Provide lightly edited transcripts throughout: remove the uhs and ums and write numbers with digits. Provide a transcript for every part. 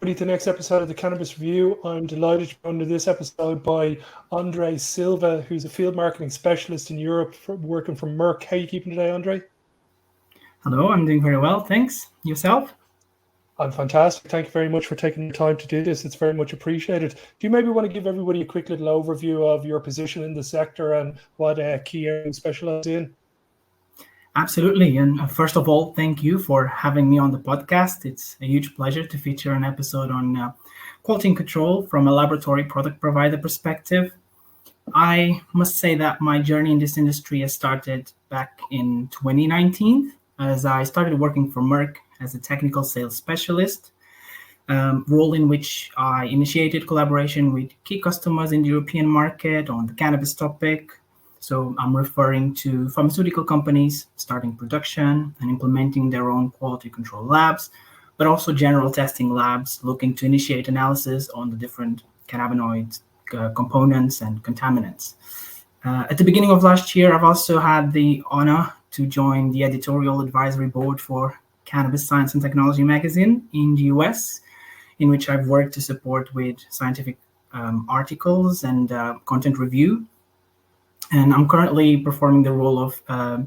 To the next episode of the Cannabis Review. I'm delighted to be joined in this episode by André Silva, who's a field marketing specialist in Europe working for Merck. How are you keeping today, André? Hello, I'm doing very well, thanks. Yourself? I'm fantastic. Thank you very much for taking the time to do this. It's very much appreciated. Do you maybe want to give everybody a quick little overview of your position in the sector and what key areas you specialize in? Absolutely. And first of all, thank you for having me on the podcast. It's a huge pleasure to feature an episode on quality and control from a laboratory product provider perspective. I must say that my journey in this industry has started back in 2019 as I started working for Merck as a technical sales specialist, role in which I initiated collaboration with key customers in the European market on the cannabis topic. So I'm referring to pharmaceutical companies starting production and implementing their own quality control labs, but also general testing labs looking to initiate analysis on the different cannabinoid components and contaminants. At the beginning of last year, I've also had the honor to join the editorial advisory board for Cannabis Science and Technology magazine in the US, in which I've worked to support with scientific articles and content review. And I'm currently performing the role of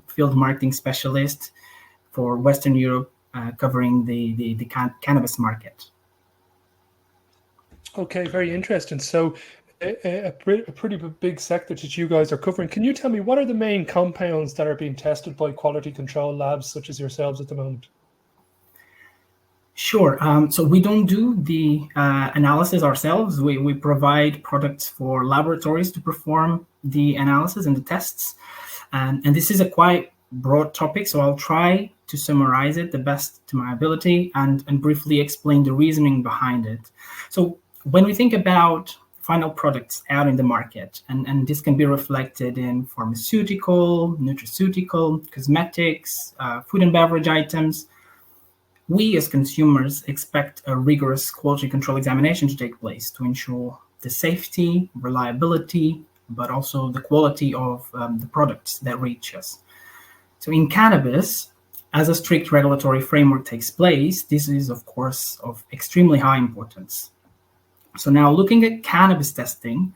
field marketing specialist for Western Europe, covering the cannabis market. Okay, very interesting. So a pretty big sector that you guys are covering. Can you tell me what are the main compounds that are being tested by quality control labs such as yourselves at the moment? Sure. So we don't do the analysis ourselves. We provide products for laboratories to perform the analysis and the tests. And this is a quite broad topic, so I'll try to summarize it the best to my ability and briefly explain the reasoning behind it. So when we think about final products out in the market, and this can be reflected in pharmaceutical, nutraceutical, cosmetics, food and beverage items, we as consumers expect a rigorous quality control examination to take place to ensure the safety, reliability, but also the quality of the products that reach us. So in cannabis, as a strict regulatory framework takes place, this is of course of extremely high importance. So now looking at cannabis testing,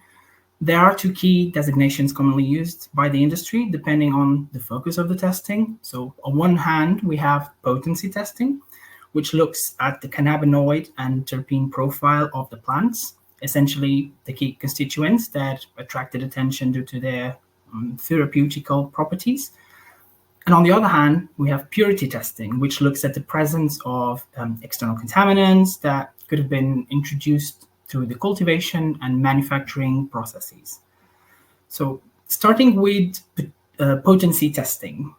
there are two key designations commonly used by the industry depending on the focus of the testing. So on one hand, we have potency testing, which looks at the cannabinoid and terpene profile of the plants, essentially the key constituents that attracted attention due to their therapeutical properties. And on the other hand, we have purity testing, which looks at the presence of external contaminants that could have been introduced through the cultivation and manufacturing processes. So starting with potency testing,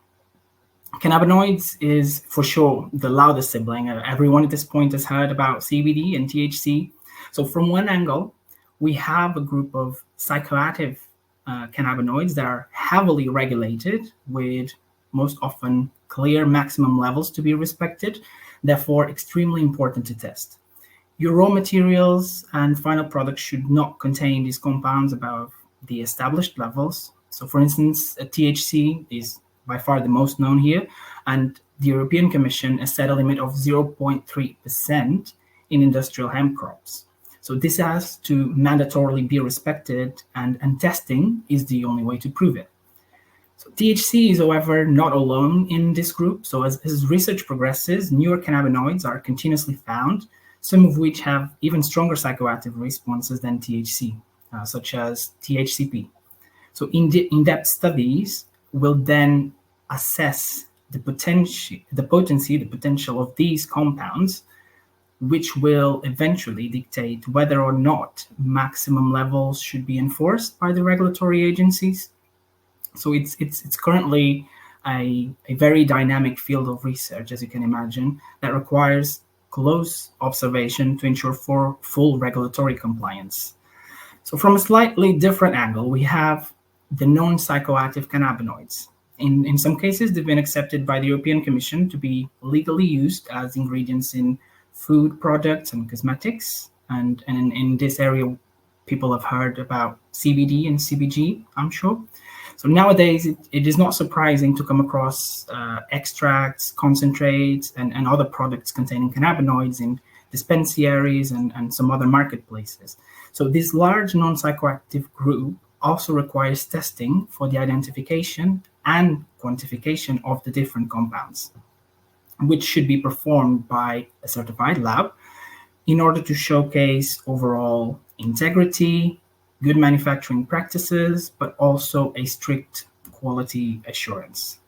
cannabinoids is for sure the loudest sibling. Everyone at this point has heard about CBD and THC. So from one angle, we have a group of psychoactive cannabinoids that are heavily regulated with most often clear maximum levels to be respected, therefore extremely important to test. Your raw materials and final products should not contain these compounds above the established levels. So for instance, THC is by far the most known here, and the European Commission has set a limit of 0.3% in industrial hemp crops. So this has to mandatorily be respected, and testing is the only way to prove it. So THC is, however, not alone in this group. So as research progresses, newer cannabinoids are continuously found, some of which have even stronger psychoactive responses than THC, such as THCP. So in-depth studies will then assess the potential of these compounds, which will eventually dictate whether or not maximum levels should be enforced by the regulatory agencies. So it's currently a very dynamic field of research, as you can imagine, that requires close observation to ensure for full regulatory compliance. So from a slightly different angle, we have the non-psychoactive cannabinoids. In some cases, they've been accepted by the European Commission to be legally used as ingredients in food products and cosmetics. And in this area, people have heard about CBD and CBG, I'm sure. So nowadays, it is not surprising to come across extracts, concentrates, and other products containing cannabinoids in dispensaries and some other marketplaces. So this large non-psychoactive group also requires testing for the identification and quantification of the different compounds, which should be performed by a certified lab in order to showcase overall integrity, good manufacturing practices, but also a strict quality assurance.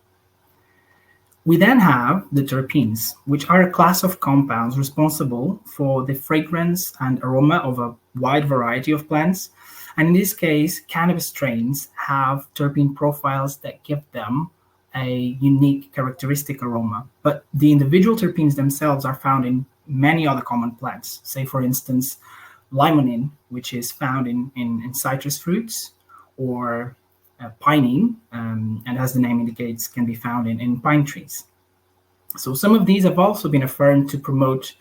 We then have the terpenes, which are a class of compounds responsible for the fragrance and aroma of a wide variety of plants. And in this case, cannabis strains have terpene profiles that give them a unique characteristic aroma. But the individual terpenes themselves are found in many other common plants. Say, for instance, limonene, which is found in citrus fruits, or pinene, and as the name indicates, can be found in pine trees. So some of these have also been affirmed to promote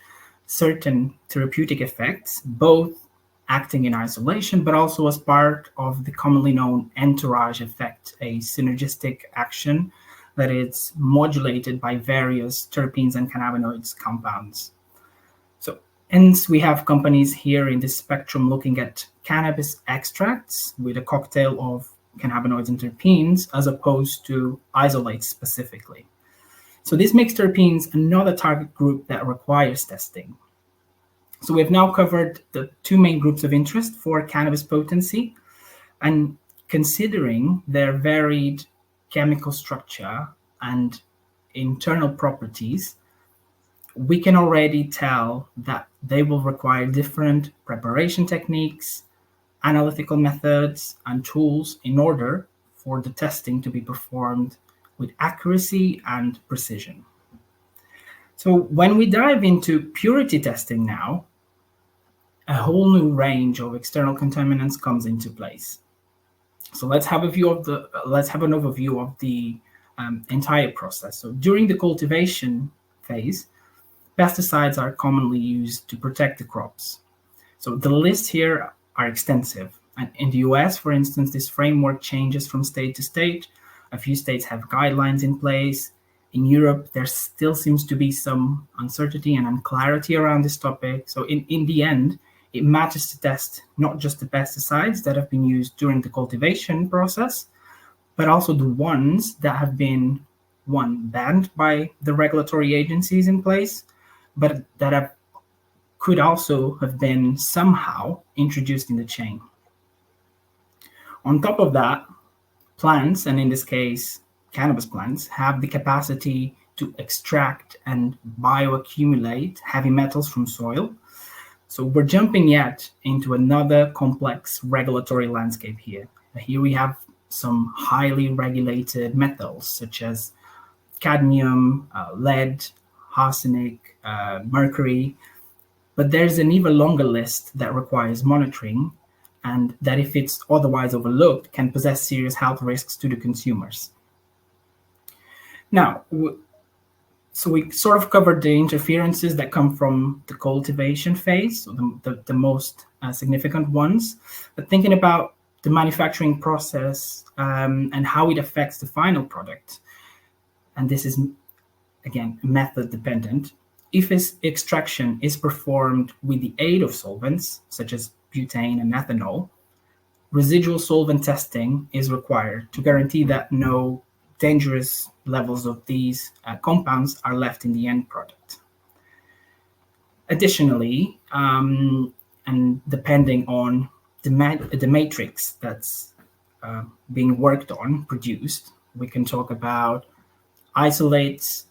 certain therapeutic effects, both acting in isolation, but also as part of the commonly known entourage effect, a synergistic action that is modulated by various terpenes and cannabinoids compounds. So hence we have companies here in this spectrum looking at cannabis extracts with a cocktail of cannabinoids and terpenes as opposed to isolates specifically. So this makes terpenes another target group that requires testing. So we've now covered the two main groups of interest for cannabis potency, and considering their varied chemical structure and internal properties, we can already tell that they will require different preparation techniques, analytical methods, and tools in order for the testing to be performed with accuracy and precision. So when we dive into purity testing now, a whole new range of external contaminants comes into place. So let's have an overview of the entire process. So during the cultivation phase, pesticides are commonly used to protect the crops. So the lists here are extensive. And in the US, for instance, this framework changes from state to state. A few states have guidelines in place. In Europe, there still seems to be some uncertainty and unclarity around this topic. So in the end, it matters to test not just the pesticides that have been used during the cultivation process, but also the ones that have been, banned by the regulatory agencies in place, but that could also have been somehow introduced in the chain. On top of that, plants, and in this case, cannabis plants, have the capacity to extract and bioaccumulate heavy metals from soil. So we're jumping yet into another complex regulatory landscape here. Here we have some highly regulated metals such as cadmium, lead, arsenic, mercury, but there's an even longer list that requires monitoring, and that if it's otherwise overlooked can possess serious health risks to the consumers. Now, so we sort of covered the interferences that come from the cultivation phase, so the most significant ones, but thinking about the manufacturing process and how it affects the final product, and this is, again, method dependent. If extraction is performed with the aid of solvents, such as butane and ethanol, residual solvent testing is required to guarantee that no dangerous levels of these compounds are left in the end product. Additionally, and depending on the matrix that's being worked on, produced, we can talk about isolates,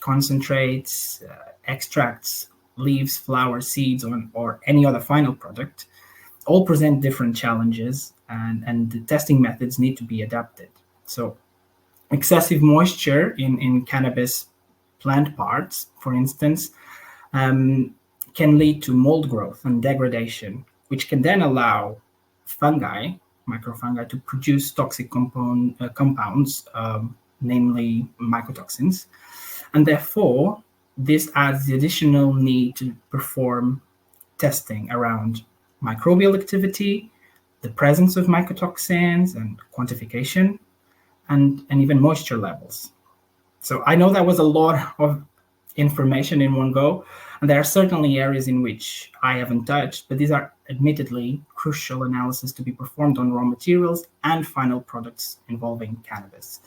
concentrates, extracts, leaves, flowers, seeds, or any other final product. All present different challenges, and the testing methods need to be adapted. So excessive moisture in cannabis plant parts, for instance, can lead to mold growth and degradation, which can then allow fungi, microfungi, to produce toxic compounds, namely mycotoxins. And therefore, this adds the additional need to perform testing around microbial activity, the presence of mycotoxins, and quantification, and even moisture levels. So I know that was a lot of information in one go, And there are certainly areas in which I haven't touched, but these are admittedly crucial analysis to be performed on raw materials and final products involving cannabis.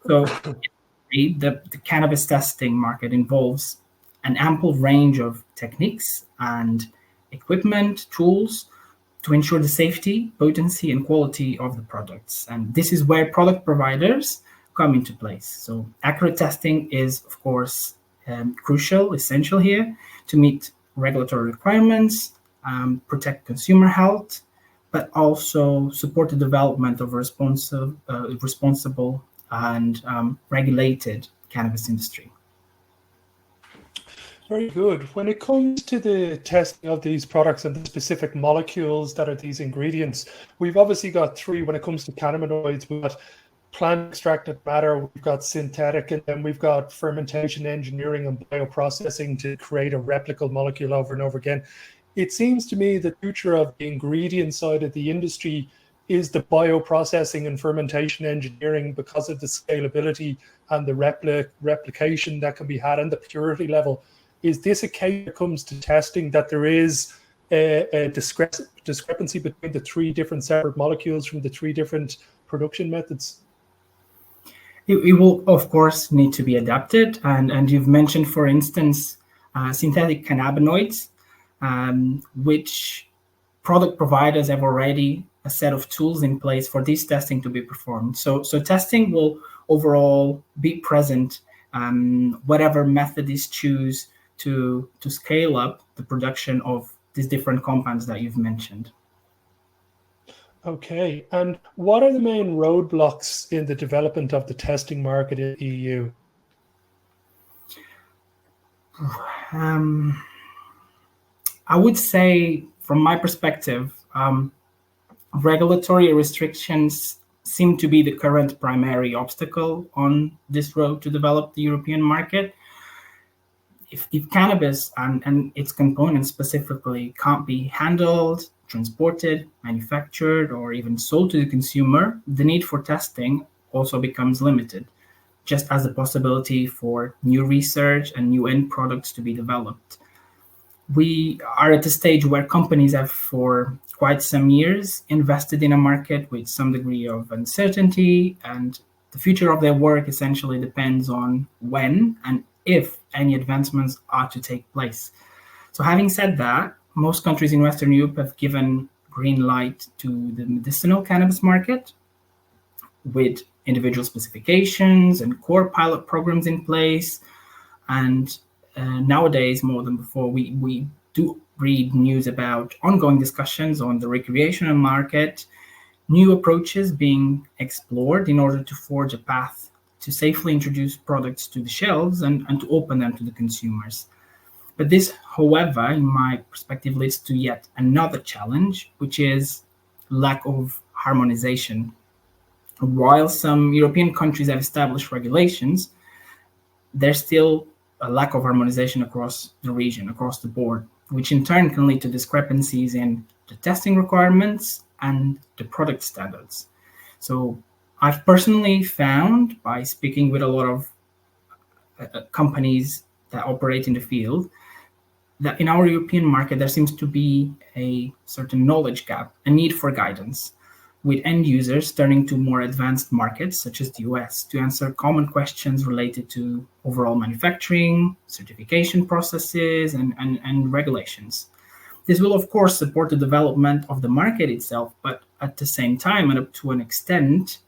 So the cannabis testing market involves an ample range of techniques and equipment, tools to ensure the safety, potency, and quality of the products. And this is where product providers come into place. So accurate testing is, of course, crucial, essential here to meet regulatory requirements, protect consumer health, but also support the development of a responsible and regulated cannabis industry. Very good. When it comes to the testing of these products and the specific molecules that are these ingredients, we've obviously got three when it comes to cannabinoids. We've got plant extracted matter, we've got synthetic, and then we've got fermentation engineering and bioprocessing to create a replicable molecule over and over again. It seems to me the future of the ingredient side of the industry is the bioprocessing and fermentation engineering because of the scalability and the replication that can be had and the purity level. Is this a case that comes to testing that there is a discrepancy between the three different separate molecules from the three different production methods? It will, of course, need to be adapted. And you've mentioned, for instance, synthetic cannabinoids, which product providers have already a set of tools in place for this testing to be performed. So testing will overall be present, whatever method is chosen to scale up the production of these different compounds that you've mentioned. Okay, and what are the main roadblocks in the development of the testing market in the EU? I would say, from my perspective, regulatory restrictions seem to be the current primary obstacle on this road to develop the European market. If cannabis and its components specifically can't be handled, transported, manufactured, or even sold to the consumer, the need for testing also becomes limited, just as the possibility for new research and new end products to be developed. We are at a stage where companies have for quite some years invested in a market with some degree of uncertainty, and the future of their work essentially depends on when and if any advancements are to take place. So having said that, most countries in Western Europe have given green light to the medicinal cannabis market with individual specifications and core pilot programs in place. And nowadays, more than before, we do read news about ongoing discussions on the recreational market, new approaches being explored in order to forge a path to safely introduce products to the shelves and to open them to the consumers. But this, however, in my perspective, leads to yet another challenge, which is lack of harmonization. While some European countries have established regulations, there's still a lack of harmonization across the region, across the board, which in turn can lead to discrepancies in the testing requirements and the product standards. So I've personally found, by speaking with a lot of companies that operate in the field, that in our European market, there seems to be a certain knowledge gap, a need for guidance, with end users turning to more advanced markets, such as the US, to answer common questions related to overall manufacturing, certification processes, and regulations. This will, of course, support the development of the market itself, but at the same time, and up to an extent,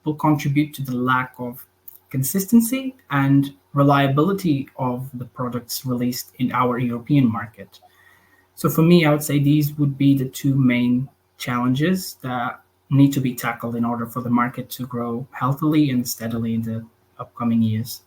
will contribute to the lack of consistency and reliability of the products released in our European market. So for me, I would say these would be the two main challenges that need to be tackled in order for the market to grow healthily and steadily in the upcoming years.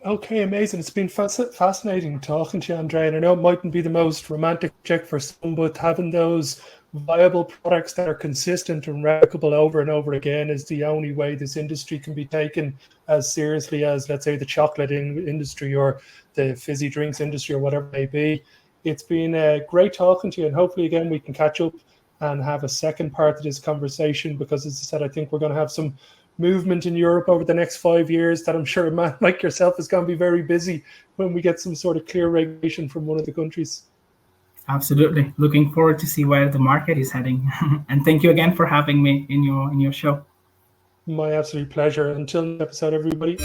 Okay, amazing. It's been fascinating talking to you, André. And I know it mightn't be the most romantic check for some, but having those viable products that are consistent and replicable over and over again is the only way this industry can be taken as seriously as, let's say, the chocolate industry or the fizzy drinks industry or whatever it may be. It's been great talking to you, and hopefully again we can catch up and have a second part of this conversation, because as I said, I think we're going to have some movement in Europe over the next 5 years that I'm sure a man like yourself is going to be very busy when we get some sort of clear regulation from one of the countries. Absolutely. Looking forward to see where the market is heading. And thank you again for having me in your show. My absolute pleasure. Until next episode, everybody.